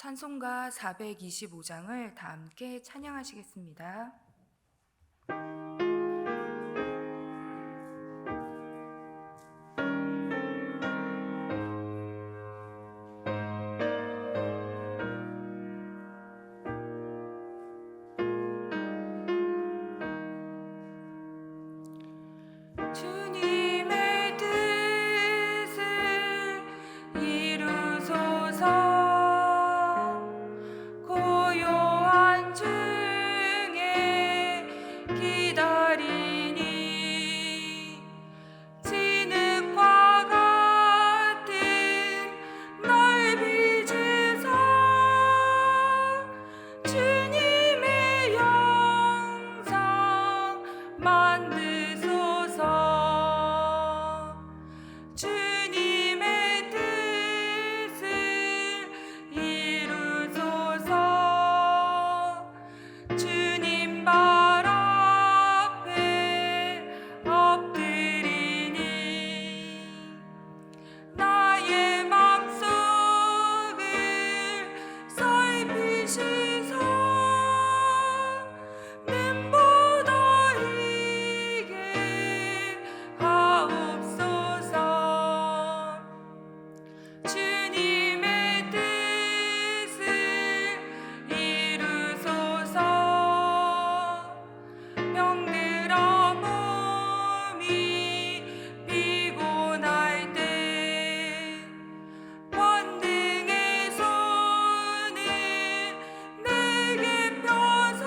찬송가 425장을 다 함께 찬양하시겠습니다. 주님의 뜻을 이루소서. 고요한 중에 기다리니 진흙과 같은 널 빚으사 주님의 영상 만드소서. 주님의 뜻을 이루소서. 주님 발 앞에 엎드리니 나의 맘속을 살피시사 눈보다 이게 하옵소서. 주님의 뜻을 이루소서. 병들어 몸이 피곤할 때 권능의 손을 내게 펴서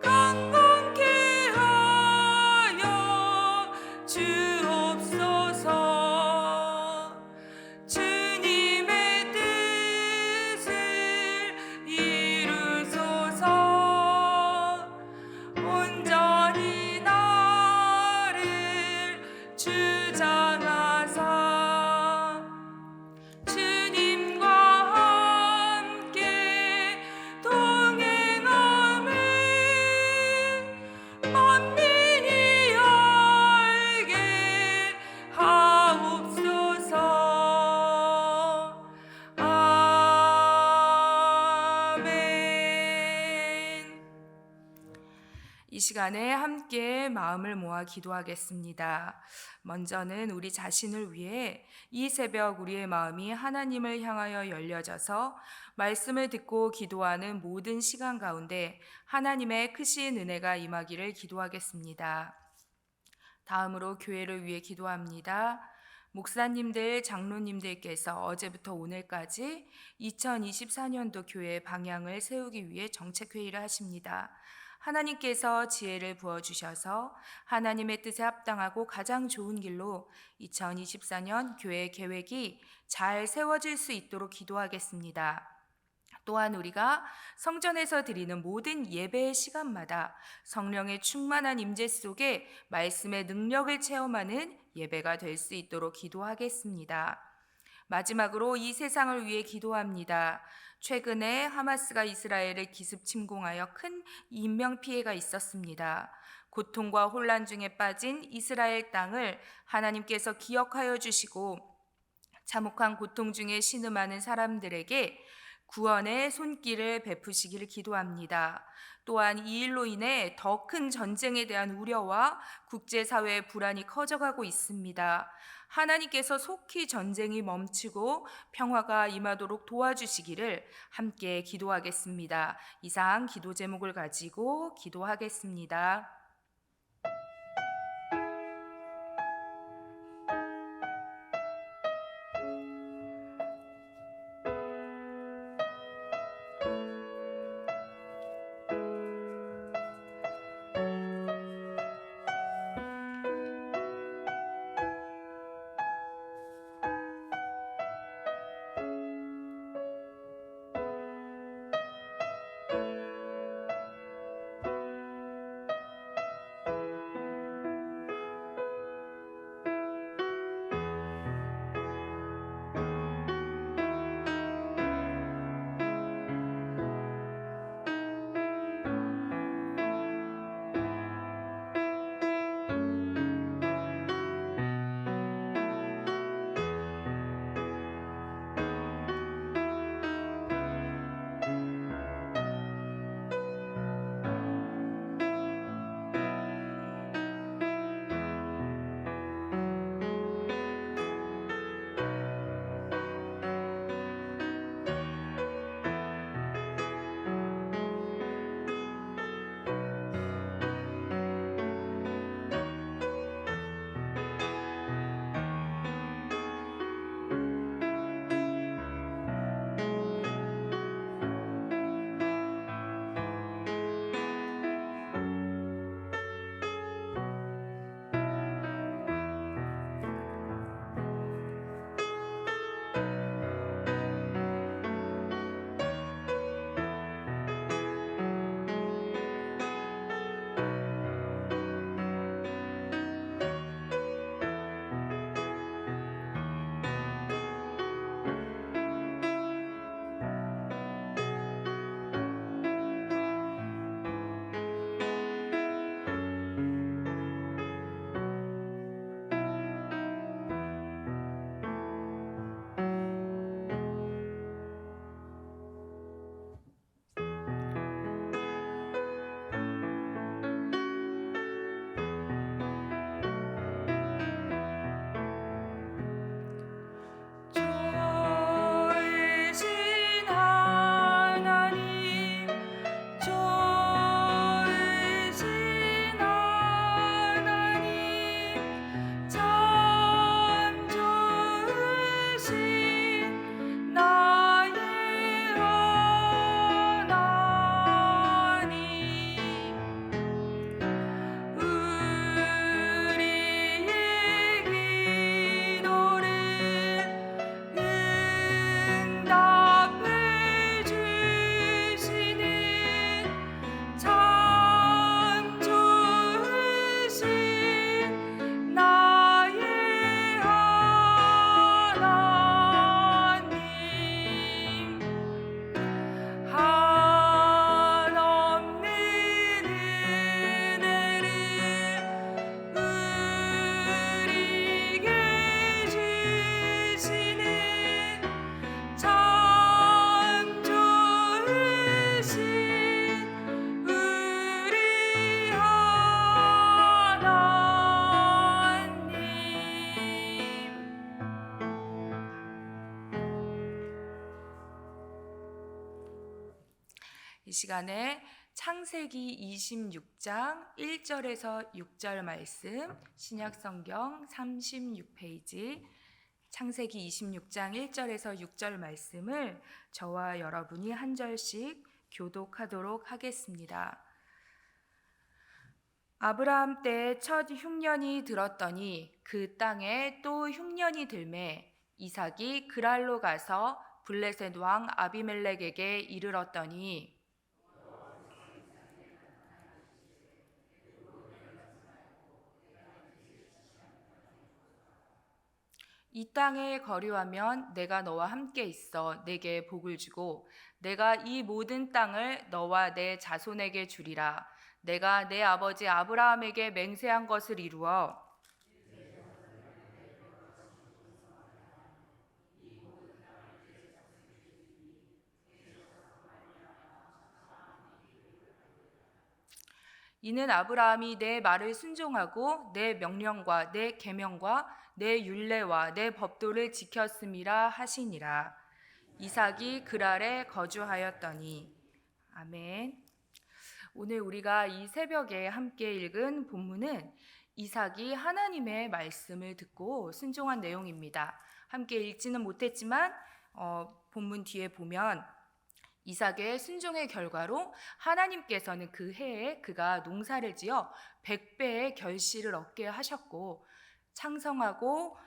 강건케 하여 주옵소서. 주님의 뜻을 이루소서. 온전히 나를 주장하사 주님과 함께 동행함을 만민이 알게 하옵소서. 아멘. 이 시간에 함께 마음을 모아 기도하겠습니다. 먼저는 우리 자신을 위해 이 새벽 우리의 마음이 하나님을 향하여 열려져서 말씀을 듣고 기도하는 모든 시간 가운데 하나님의 크신 은혜가 임하기를 기도하겠습니다. 다음으로 교회를 위해 기도합니다. 목사님들, 장로님들께서 어제부터 오늘까지 2024년도 교회 방향을 세우기 위해 정책회의를 하십니다. 하나님께서 지혜를 부어주셔서 하나님의 뜻에 합당하고 가장 좋은 길로 2024년 교회 계획이 잘 세워질 수 있도록 기도하겠습니다. 또한 우리가 성전에서 드리는 모든 예배의 시간마다 성령의 충만한 임재 속에 말씀의 능력을 체험하는 예배가 될 수 있도록 기도하겠습니다. 마지막으로 이 세상을 위해 기도합니다. 최근에 하마스가 이스라엘을 기습 침공하여 큰 인명피해가 있었습니다. 고통과 혼란 중에 빠진 이스라엘 땅을 하나님께서 기억하여 주시고 참혹한 고통 중에 신음하는 사람들에게 구원의 손길을 베푸시기를 기도합니다. 또한 이 일로 인해 더 큰 전쟁에 대한 우려와 국제사회의 불안이 커져가고 있습니다. 하나님께서 속히 전쟁이 멈추고 평화가 임하도록 도와주시기를 함께 기도하겠습니다. 이상 기도 제목을 가지고 기도하겠습니다. 이 시간에 창세기 26장 1절에서 6절 말씀, 신약성경 36페이지, 창세기 26장 1절에서 6절 말씀을 저와 여러분이 한 절씩 교독하도록 하겠습니다. 아브라함 때 첫 흉년이 들었더니 그 땅에 또 흉년이 들매 이삭이 그랄로 가서 블레셋 왕 아비멜렉에게 이르렀더니 이 땅에 거류하면 내가 너와 함께 있어 내게 복을 주고 내가 이 모든 땅을 너와 내 자손에게 주리라. 내가 내 아버지 아브라함에게 맹세한 것을 이루어 이는 아브라함이 내 말을 순종하고 내 명령과 내 계명과 내 율례와 내 법도를 지켰음이라 하시니라. 이삭이 그랄에 거주하였더니. 아멘. 오늘 우리가 이 새벽에 함께 읽은 본문은 이삭이 하나님의 말씀을 듣고 순종한 내용입니다. 함께 읽지는 못했지만 본문 뒤에 보면 이삭의 순종의 결과로 하나님께서는 그 해에 그가 농사를 지어 100배의 결실을 얻게 하셨고 창성하고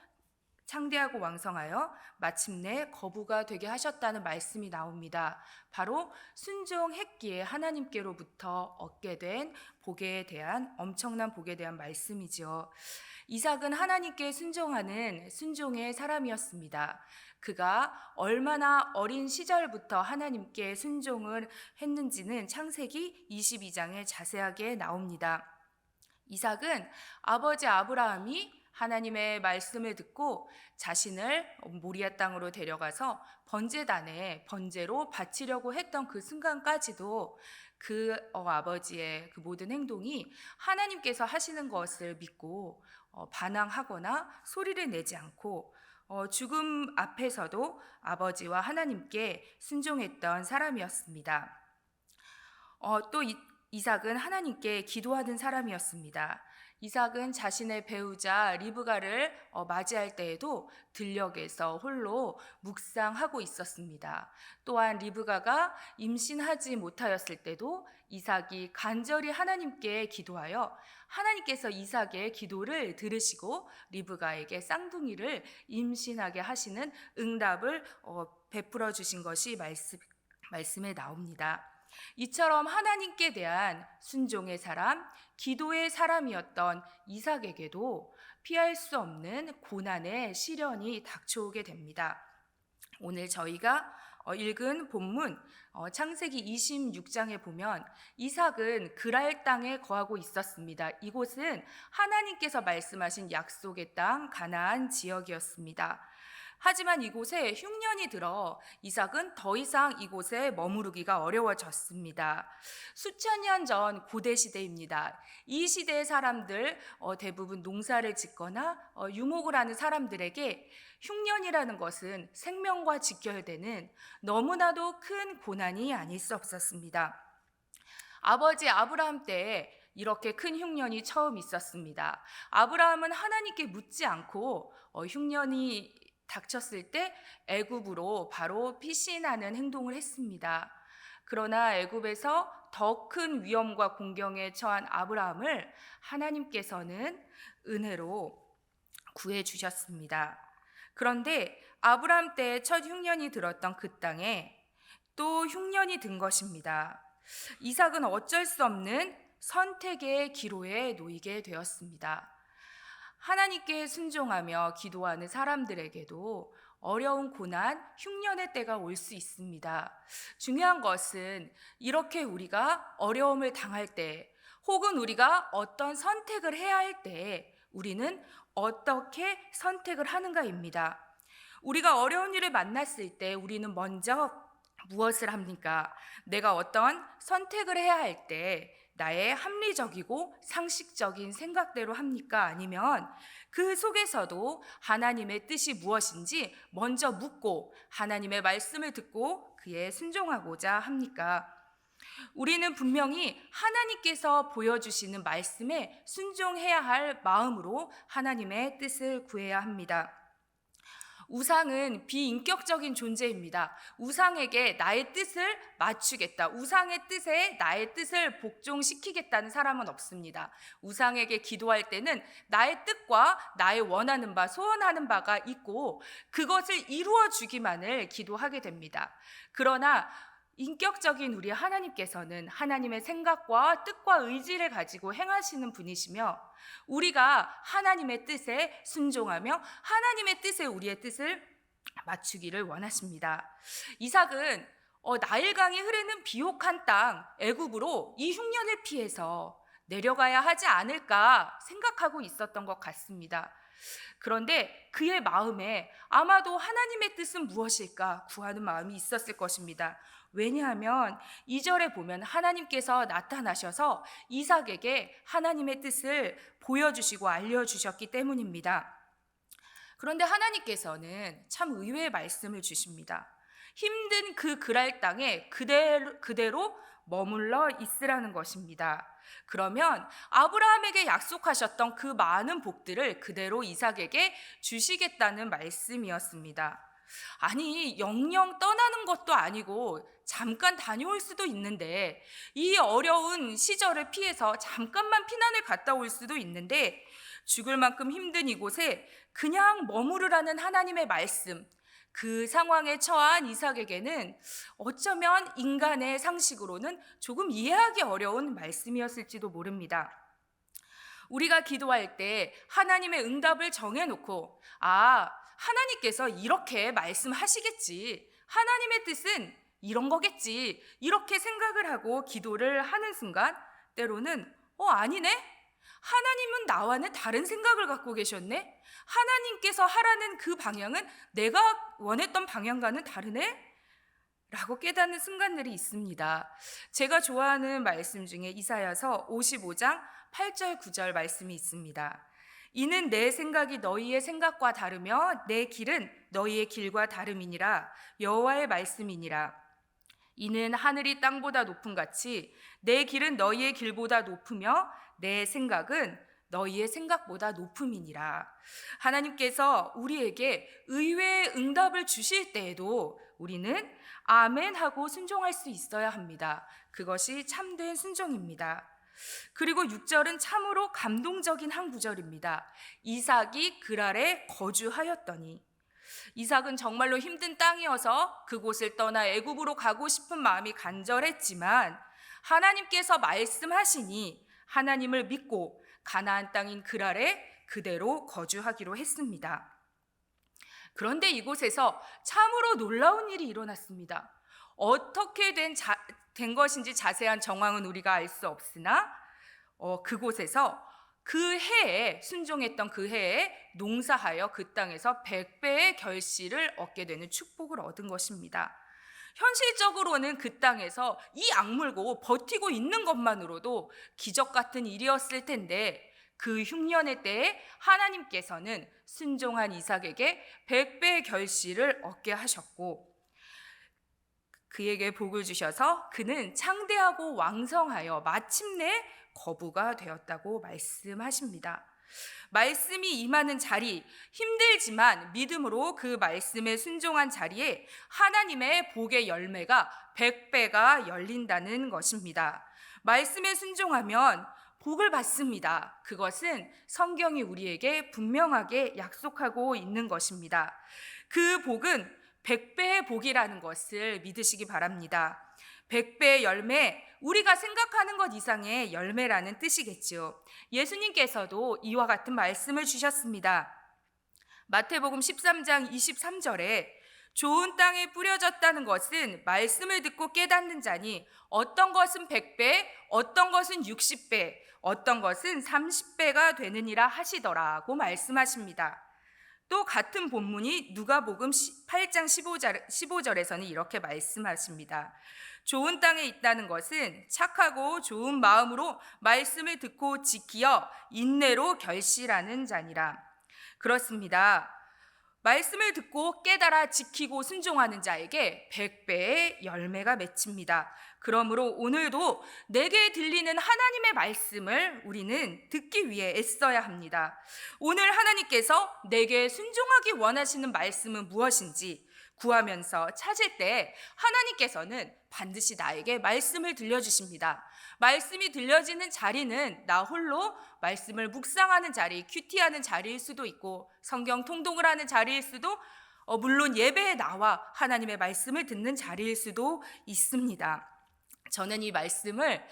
창대하고 왕성하여 마침내 거부가 되게 하셨다는 말씀이 나옵니다. 바로 순종했기에 하나님께로부터 얻게 된 복에 대한 엄청난 복에 대한 말씀이지요. 이삭은 하나님께 순종하는 순종의 사람이었습니다. 그가 얼마나 어린 시절부터 하나님께 순종을 했는지는 창세기 22장에 자세하게 나옵니다. 이삭은 아버지 아브라함이 하나님의 말씀을 듣고 자신을 모리아 땅으로 데려가서 번제단에 번제로 바치려고 했던 그 순간까지도 그 아버지의 그 모든 행동이 하나님께서 하시는 것을 믿고 반항하거나 소리를 내지 않고 죽음 앞에서도 아버지와 하나님께 순종했던 사람이었습니다. 또 이삭은 하나님께 기도하는 사람이었습니다. 이삭은 자신의 배우자 리브가를 맞이할 때에도 들녘에서 홀로 묵상하고 있었습니다. 또한 리브가가 임신하지 못하였을 때도 이삭이 간절히 하나님께 기도하여 하나님께서 이삭의 기도를 들으시고 리브가에게 쌍둥이를 임신하게 하시는 응답을 베풀어 주신 것이 말씀에 나옵니다. 이처럼 하나님께 대한 순종의 사람, 기도의 사람이었던 이삭에게도 피할 수 없는 고난의 시련이 닥쳐오게 됩니다. 오늘 저희가 읽은 본문 창세기 26장에 보면 이삭은 그랄 땅에 거하고 있었습니다. 이곳은 하나님께서 말씀하신 약속의 땅 가나안 지역이었습니다. 하지만 이곳에 흉년이 들어 이삭은 더 이상 이곳에 머무르기가 어려워졌습니다. 수천 년 전 고대 시대입니다. 이 시대의 사람들 대부분 농사를 짓거나 유목을 하는 사람들에게 흉년이라는 것은 생명과 직결되는 너무나도 큰 고난이 아닐 수 없었습니다. 아버지 아브라함 때에 이렇게 큰 흉년이 처음 있었습니다. 아브라함은 하나님께 묻지 않고 흉년이 닥쳤을 때 애굽으로 바로 피신하는 행동을 했습니다. 그러나 애굽에서 더 큰 위험과 공경에 처한 아브라함을 하나님께서는 은혜로 구해 주셨습니다. 그런데 아브라함 때 첫 흉년이 들었던 그 땅에 또 흉년이 든 것입니다. 이삭은 어쩔 수 없는 선택의 기로에 놓이게 되었습니다. 하나님께 순종하며 기도하는 사람들에게도 어려운 고난, 흉년의 때가 올 수 있습니다. 중요한 것은 이렇게 우리가 어려움을 당할 때 혹은 우리가 어떤 선택을 해야 할 때 우리는 어떻게 선택을 하는가입니다. 우리가 어려운 일을 만났을 때 우리는 먼저 무엇을 합니까? 내가 어떤 선택을 해야 할 때 나의 합리적이고 상식적인 생각대로 합니까? 아니면 그 속에서도 하나님의 뜻이 무엇인지 먼저 묻고 하나님의 말씀을 듣고 그에 순종하고자 합니까? 우리는 분명히 하나님께서 보여주시는 말씀에 순종해야 할 마음으로 하나님의 뜻을 구해야 합니다. 우상은 비인격적인 존재입니다. 우상에게 나의 뜻을 맞추겠다, 우상의 뜻에 나의 뜻을 복종시키겠다는 사람은 없습니다. 우상에게 기도할 때는 나의 뜻과 나의 원하는 바, 소원하는 바가 있고 그것을 이루어 주기만을 기도하게 됩니다. 그러나 인격적인 우리 하나님께서는 하나님의 생각과 뜻과 의지를 가지고 행하시는 분이시며, 우리가 하나님의 뜻에 순종하며 하나님의 뜻에 우리의 뜻을 맞추기를 원하십니다. 이삭은 나일강이 흐르는 비옥한 땅 애굽으로 이 흉년을 피해서 내려가야 하지 않을까 생각하고 있었던 것 같습니다. 그런데 그의 마음에 아마도 하나님의 뜻은 무엇일까 구하는 마음이 있었을 것입니다. 왜냐하면 2절에 보면 하나님께서 나타나셔서 이삭에게 하나님의 뜻을 보여주시고 알려주셨기 때문입니다. 그런데 하나님께서는 참 의외의 말씀을 주십니다. 힘든 그 그랄 땅에 그대로 머물러 있으라는 것입니다. 그러면 아브라함에게 약속하셨던 그 많은 복들을 그대로 이삭에게 주시겠다는 말씀이었습니다. 아니, 영영 떠나는 것도 아니고 잠깐 다녀올 수도 있는데, 이 어려운 시절을 피해서 잠깐만 피난을 갔다 올 수도 있는데, 죽을 만큼 힘든 이곳에 그냥 머무르라는 하나님의 말씀, 그 상황에 처한 이삭에게는 어쩌면 인간의 상식으로는 조금 이해하기 어려운 말씀이었을지도 모릅니다. 우리가 기도할 때 하나님의 응답을 정해놓고, 하나님께서 이렇게 말씀하시겠지, 하나님의 뜻은 이런 거겠지, 이렇게 생각을 하고 기도를 하는 순간 때로는 아니네? 하나님은 나와는 다른 생각을 갖고 계셨네? 하나님께서 하라는 그 방향은 내가 원했던 방향과는 다르네? 라고 깨닫는 순간들이 있습니다. 제가 좋아하는 말씀 중에 이사야서 55장 8절 9절 말씀이 있습니다. 이는 내 생각이 너희의 생각과 다르며 내 길은 너희의 길과 다름이니라. 여호와의 말씀이니라. 이는 하늘이 땅보다 높음 같이 내 길은 너희의 길보다 높으며 내 생각은 너희의 생각보다 높음이니라. 하나님께서 우리에게 의외의 응답을 주실 때에도 우리는 아멘 하고 순종할 수 있어야 합니다. 그것이 참된 순종입니다. 그리고 6절은 참으로 감동적인 한 구절입니다. 이삭이 그랄에 거주하였더니. 이삭은 정말로 힘든 땅이어서 그곳을 떠나 애굽으로 가고 싶은 마음이 간절했지만 하나님께서 말씀하시니 하나님을 믿고 가나안 땅인 그랄에 그대로 거주하기로 했습니다. 그런데 이곳에서 참으로 놀라운 일이 일어났습니다. 어떻게 된 것인지 자세한 정황은 우리가 알 수 없으나 그곳에서 그 해에 순종했던 그 해에 농사하여 그 땅에서 100배의 결실을 얻게 되는 축복을 얻은 것입니다. 현실적으로는 그 땅에서 이 악물고 버티고 있는 것만으로도 기적 같은 일이었을 텐데, 그 흉년의 때에 하나님께서는 순종한 이삭에게 100배의 결실을 얻게 하셨고 그에게 복을 주셔서 그는 창대하고 왕성하여 마침내 거부가 되었다고 말씀하십니다. 말씀이 임하는 자리, 힘들지만 믿음으로 그 말씀에 순종한 자리에 하나님의 복의 열매가 100배가 열린다는 것입니다. 말씀에 순종하면 복을 받습니다. 그것은 성경이 우리에게 분명하게 약속하고 있는 것입니다. 그 복은 100배의 복이라는 것을 믿으시기 바랍니다. 100배의 열매, 우리가 생각하는 것 이상의 열매라는 뜻이겠죠. 예수님께서도 이와 같은 말씀을 주셨습니다. 마태복음 13장 23절에 좋은 땅에 뿌려졌다는 것은 말씀을 듣고 깨닫는 자니 어떤 것은 100배, 어떤 것은 60배, 어떤 것은 30배가 되느니라 하시더라고 말씀하십니다. 또 같은 본문이 누가복음 8장 15절에서는 이렇게 말씀하십니다. 좋은 땅에 있다는 것은 착하고 좋은 마음으로 말씀을 듣고 지키어 인내로 결실하는 자니라. 그렇습니다. 말씀을 듣고 깨달아 지키고 순종하는 자에게 100배의 열매가 맺힙니다. 그러므로 오늘도 내게 들리는 하나님의 말씀을 우리는 듣기 위해 애써야 합니다. 오늘 하나님께서 내게 순종하기 원하시는 말씀은 무엇인지 구하면서 찾을 때 하나님께서는 반드시 나에게 말씀을 들려주십니다. 말씀이 들려지는 자리는 나 홀로 말씀을 묵상하는 자리, 큐티하는 자리일 수도 있고 성경 통독을 하는 자리일 수도 물론 예배에 나와 하나님의 말씀을 듣는 자리일 수도 있습니다. 저는 이 말씀을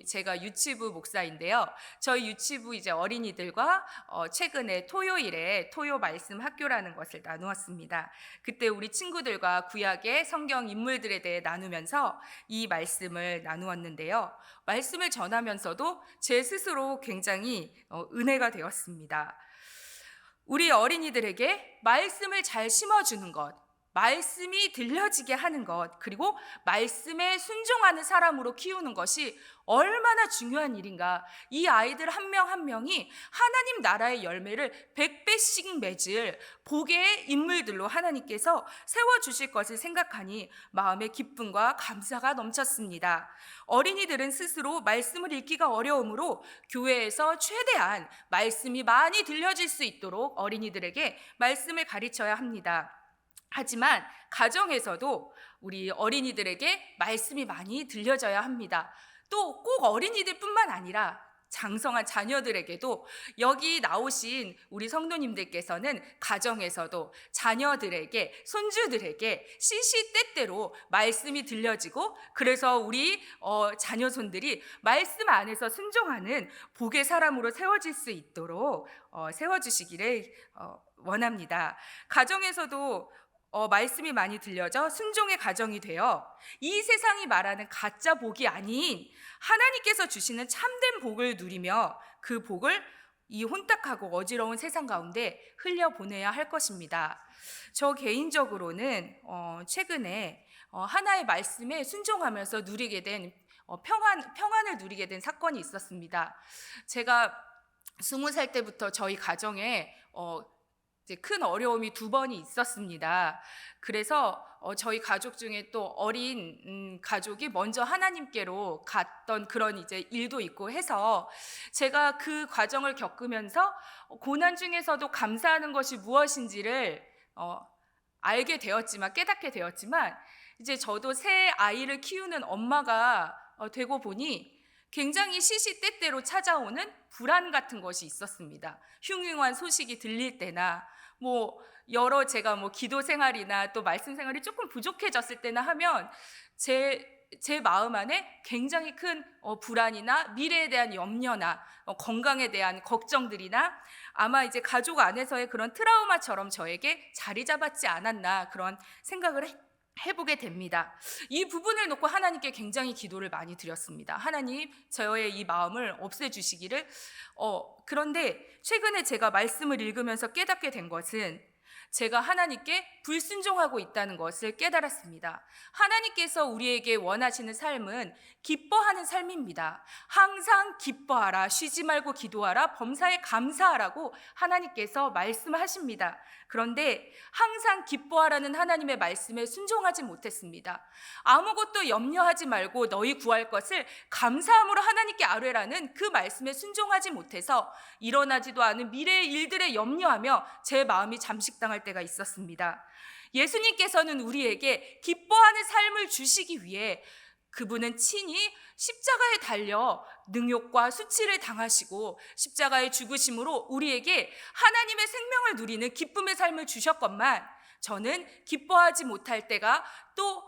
제가 유치부 목사인데요. 저희 유치부 이제 어린이들과 최근에 토요일에 토요 말씀 학교라는 것을 나누었습니다. 그때 우리 친구들과 구약의 성경 인물들에 대해 나누면서 이 말씀을 나누었는데요. 말씀을 전하면서도 제 스스로 굉장히 은혜가 되었습니다. 우리 어린이들에게 말씀을 잘 심어주는 것, 말씀이 들려지게 하는 것, 그리고 말씀에 순종하는 사람으로 키우는 것이 얼마나 중요한 일인가. 이 아이들 한 명 한 명이 하나님 나라의 열매를 100배씩 맺을 복의 인물들로 하나님께서 세워주실 것을 생각하니 마음의 기쁨과 감사가 넘쳤습니다. 어린이들은 스스로 말씀을 읽기가 어려우므로 교회에서 최대한 말씀이 많이 들려질 수 있도록 어린이들에게 말씀을 가르쳐야 합니다. 하지만 가정에서도 우리 어린이들에게 말씀이 많이 들려져야 합니다. 또 꼭 어린이들뿐만 아니라 장성한 자녀들에게도 여기 나오신 우리 성도님들께서는 가정에서도 자녀들에게, 손주들에게 시시때때로 말씀이 들려지고 그래서 우리 자녀손들이 말씀 안에서 순종하는 복의 사람으로 세워질 수 있도록 세워주시기를 원합니다. 가정에서도 말씀이 많이 들려져 순종의 가정이 되어 이 세상이 말하는 가짜 복이 아닌 하나님께서 주시는 참된 복을 누리며 그 복을 이 혼탁하고 어지러운 세상 가운데 흘려보내야 할 것입니다. 저 개인적으로는 최근에 하나의 말씀에 순종하면서 누리게 된 평안을 누리게 된 사건이 있었습니다. 제가 20살 때부터 저희 가정에 이제 큰 어려움이 2번이 있었습니다. 그래서 저희 가족 중에 또 어린 가족이 먼저 하나님께로 갔던 그런 이제 일도 있고 해서 제가 그 과정을 겪으면서 고난 중에서도 감사하는 것이 무엇인지를 알게 되었지만, 깨닫게 되었지만 이제 저도 새 아이를 키우는 엄마가 되고 보니 굉장히 시시때때로 찾아오는 불안 같은 것이 있었습니다. 흉흉한 소식이 들릴 때나 제가 기도 생활이나 또 말씀 생활이 조금 부족해졌을 때나 하면 제 마음 안에 굉장히 큰 불안이나 미래에 대한 염려나 건강에 대한 걱정들이나 아마 이제 가족 안에서의 그런 트라우마처럼 저에게 자리 잡았지 않았나 그런 생각을 해보게 됩니다. 이 부분을 놓고 하나님께 굉장히 기도를 많이 드렸습니다. 하나님, 저의 이 마음을 없애주시기를. 그런데 최근에 제가 말씀을 읽으면서 깨닫게 된 것은 제가 하나님께 불순종하고 있다는 것을 깨달았습니다. 하나님께서 우리에게 원하시는 삶은 기뻐하는 삶입니다. 항상 기뻐하라, 쉬지 말고 기도하라, 범사에 감사하라고 하나님께서 말씀하십니다. 그런데 항상 기뻐하라는 하나님의 말씀에 순종하지 못했습니다. 아무것도 염려하지 말고 너희 구할 것을 감사함으로 하나님께 아뢰라는 그 말씀에 순종하지 못해서 일어나지도 않은 미래의 일들에 염려하며 제 마음이 잠식당할 때가 있었습니다. 예수님께서는 우리에게 기뻐하는 삶을 주시기 위해 그분은 친히 십자가에 달려 능욕과 수치를 당하시고 십자가의 죽으심으로 우리에게 하나님의 생명을 누리는 기쁨의 삶을 주셨건만 저는 기뻐하지 못할 때가 또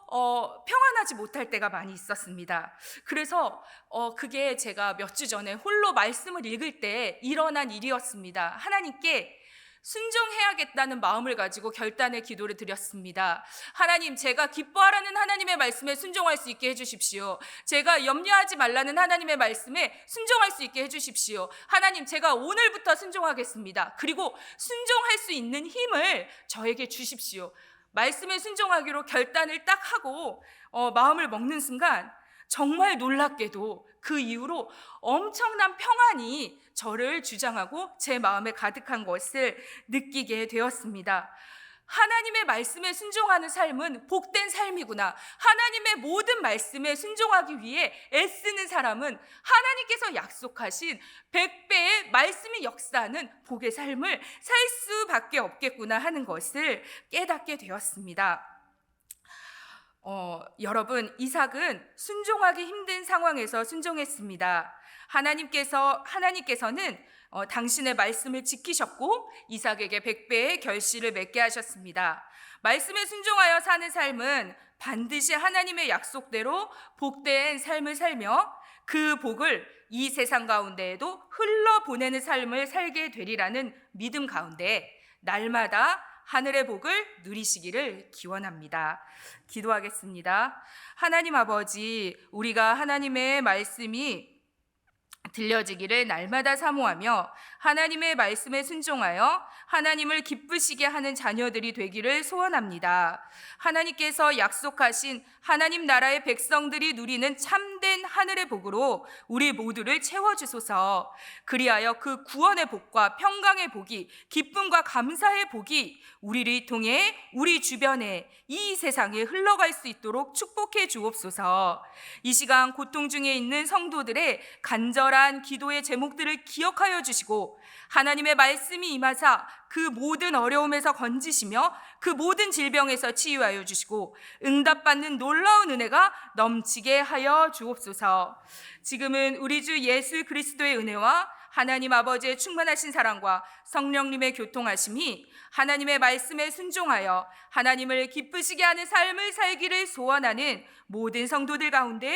평안하지 못할 때가 많이 있었습니다. 그래서 그게 제가 몇 주 전에 홀로 말씀을 읽을 때 일어난 일이었습니다. 하나님께 순종해야겠다는 마음을 가지고 결단의 기도를 드렸습니다. 하나님, 제가 기뻐하라는 하나님의 말씀에 순종할 수 있게 해주십시오. 제가 염려하지 말라는 하나님의 말씀에 순종할 수 있게 해주십시오. 하나님, 제가 오늘부터 순종하겠습니다. 그리고 순종할 수 있는 힘을 저에게 주십시오. 말씀에 순종하기로 결단을 딱 하고 마음을 먹는 순간 정말 놀랍게도 그 이후로 엄청난 평안이 저를 주장하고 제 마음에 가득한 것을 느끼게 되었습니다. 하나님의 말씀에 순종하는 삶은 복된 삶이구나. 하나님의 모든 말씀에 순종하기 위해 애쓰는 사람은 하나님께서 약속하신 100배의 말씀이 역사하는 복의 삶을 살 수밖에 없겠구나 하는 것을 깨닫게 되었습니다. 여러분, 이삭은 순종하기 힘든 상황에서 순종했습니다. 하나님께서는 당신의 말씀을 지키셨고 이삭에게 100배의 결실을 맺게 하셨습니다. 말씀에 순종하여 사는 삶은 반드시 하나님의 약속대로 복된 삶을 살며 그 복을 이 세상 가운데에도 흘러보내는 삶을 살게 되리라는 믿음 가운데 날마다 하늘의 복을 누리시기를 기원합니다. 기도하겠습니다. 하나님 아버지, 우리가 하나님의 말씀이 들려지기를 날마다 사모하며 하나님의 말씀에 순종하여 하나님을 기쁘시게 하는 자녀들이 되기를 소원합니다. 하나님께서 약속하신 하나님 나라의 백성들이 누리는 참된 하늘의 복으로 우리 모두를 채워주소서. 그리하여 그 구원의 복과 평강의 복이, 기쁨과 감사의 복이 우리를 통해 우리 주변에 이 세상에 흘러갈 수 있도록 축복해 주옵소서. 이 시간 고통 중에 있는 성도들의 간절한 기도의 제목들을 기억하여 주시고 하나님의 말씀이 임하사 그 모든 어려움에서 건지시며 그 모든 질병에서 치유하여 주시고 응답받는 놀라운 은혜가 넘치게 하여 주옵소서. 지금은 우리 주 예수 그리스도의 은혜와 하나님 아버지의 충만하신 사랑과 성령님의 교통하심이 하나님의 말씀에 순종하여 하나님을 기쁘시게 하는 삶을 살기를 소원하는 모든 성도들 가운데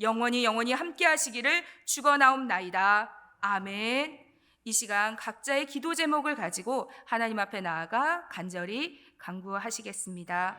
영원히 함께 하시기를 축원하옵나이다. 아멘. 이 시간 각자의 기도 제목을 가지고 하나님 앞에 나아가 간절히 간구하시겠습니다.